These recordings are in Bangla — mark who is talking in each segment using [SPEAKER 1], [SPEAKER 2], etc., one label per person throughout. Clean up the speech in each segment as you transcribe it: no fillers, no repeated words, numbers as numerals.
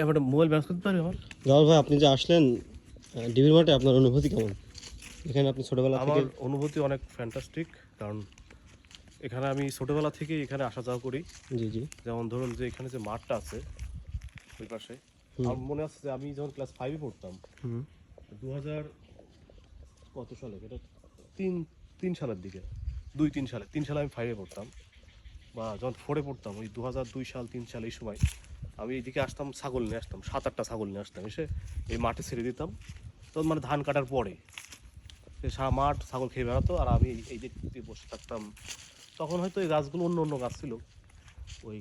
[SPEAKER 1] এবার মোবাইল ব্যালেন্স করতে পারি আমার?
[SPEAKER 2] জামাল ভাই, আপনি যে আসলেন ডিবির মাঠে, আপনার অনুভূতি কেমন? এখানে আপনি ছোটবেলা থেকে।
[SPEAKER 1] আমার অনুভূতি অনেক ফ্যান্টাস্টিক, কারণ এখানে আমি ছোটোবেলা থেকেই এখানে আসা যাওয়া করি।
[SPEAKER 2] জি জি।
[SPEAKER 1] যেমন ধরুন যে এখানে যে মাঠটা আছে ওই পাশে,
[SPEAKER 2] হুম
[SPEAKER 1] আমার মনে আছে যে আমি যখন ক্লাস 5-এ পড়তাম,
[SPEAKER 2] হুম।
[SPEAKER 1] 2000 কত সালে, এটা তিন তিন সালের দিকে, 2-3 সালে, 3 সালে আমি 5-এ পড়তাম, বা যখন 4-এ পড়তাম ওই 2002 সাল 3 সাল এই সময় আমি এইদিকে আসতাম, ছাগল নিয়ে আসতাম, 7-8টা ছাগল নিয়ে আসতাম, এসে এই মাঠে ছেড়ে দিতাম। তখন মানে ধান কাটার পরে সারা মাঠ ছাগল খেয়ে বেড়াতো, আর আমি এই দিক দিয়ে বসে থাকতাম। তখন হয়তো এই গাছগুলো অন্য অন্য গাছ ছিল, ওই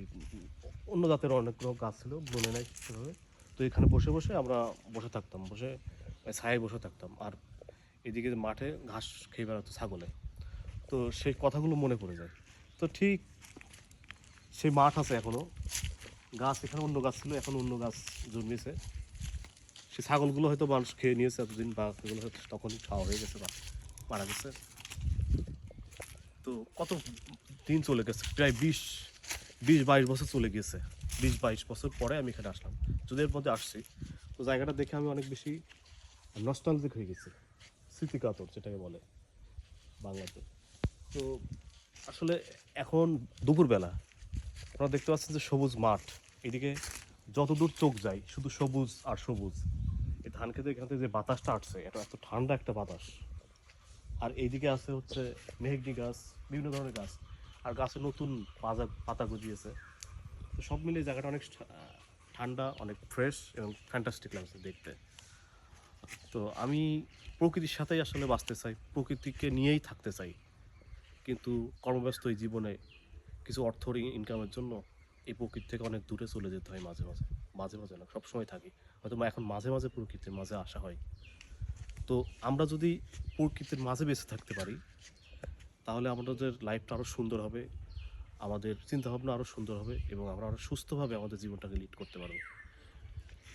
[SPEAKER 1] অন্য জাতের অনেকগুলো গাছ ছিল, মনে নাই সেভাবে। তো এখানে বসে বসে আমরা বসে থাকতাম, বসে ছায়ায় বসে থাকতাম, আর এদিকে মাঠে ঘাস খেয়ে বেড়াতো ছাগলে। তো সেই কথাগুলো মনে পড়ে যায়। তো ঠিক সেই মাঠ আছে এখনও, গাছ এখানে অন্য গাছ ছিল, এখন অন্য গাছ জন্মেছে। সেই ছাগলগুলো হয়তো মানুষ খেয়ে নিয়েছে এতদিন, বা এগুলো হয়তো তখনই খাওয়া হয়ে গেছে বা মারা গেছে। তো কত দিন চলে গেছে, প্রায় 20-22 বছর চলে গেছে। 20-22 বছর পরে আমি এখানে আসলাম, যদি এর মধ্যে আসছি। তো জায়গাটা দেখে আমি অনেক বেশি নস্টালজিক হয়ে গেছি, স্মৃতিকাতর যেটাকে বলে বাংলাতে। তো আসলে এখন দুপুরবেলা আপনারা দেখতে পাচ্ছেন যে সবুজ মাঠ, এদিকে যতদূর চোখ যায় শুধু সবুজ আর সবুজ। এই ধান খেতে এখান থেকে যে বাতাসটা আসছে, এটা এত ঠান্ডা একটা বাতাস। আর এইদিকে আছে হচ্ছে মেহগনি গাছ, বিভিন্ন ধরনের গাছ, আর গাছে নতুন পাতা গজিয়েছে। তো সব মিলিয়ে জায়গাটা অনেক ঠান্ডা, অনেক ফ্রেশ এবং ফ্যান্টাস্টিক লাগছে দেখতে। তো আমি প্রকৃতির সাথেই আসলে বাঁচতে চাই, প্রকৃতিকে নিয়েই থাকতে চাই, কিন্তু কর্মব্যস্ত এই জীবনে কিছু অর্থ ইনকামের জন্য এই প্রকৃতি থেকে অনেক দূরে চলে যেতে হয় মাঝে মাঝে। মাঝে মাঝে না, সবসময় থাকি, হয়তো এখন মাঝে মাঝে প্রকৃতির মাঝে আসা হয়। তো আমরা যদি প্রকৃতির মাঝে বেঁচে থাকতে পারি, তাহলে আমাদের লাইফটা আরও সুন্দর হবে, আমাদের চিন্তাভাবনা আরও সুন্দর হবে, এবং আমরা আরও সুস্থভাবে আমাদের জীবনটাকে লিড করতে পারবো।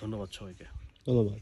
[SPEAKER 1] ধন্যবাদ সবাইকে।
[SPEAKER 2] ধন্যবাদ।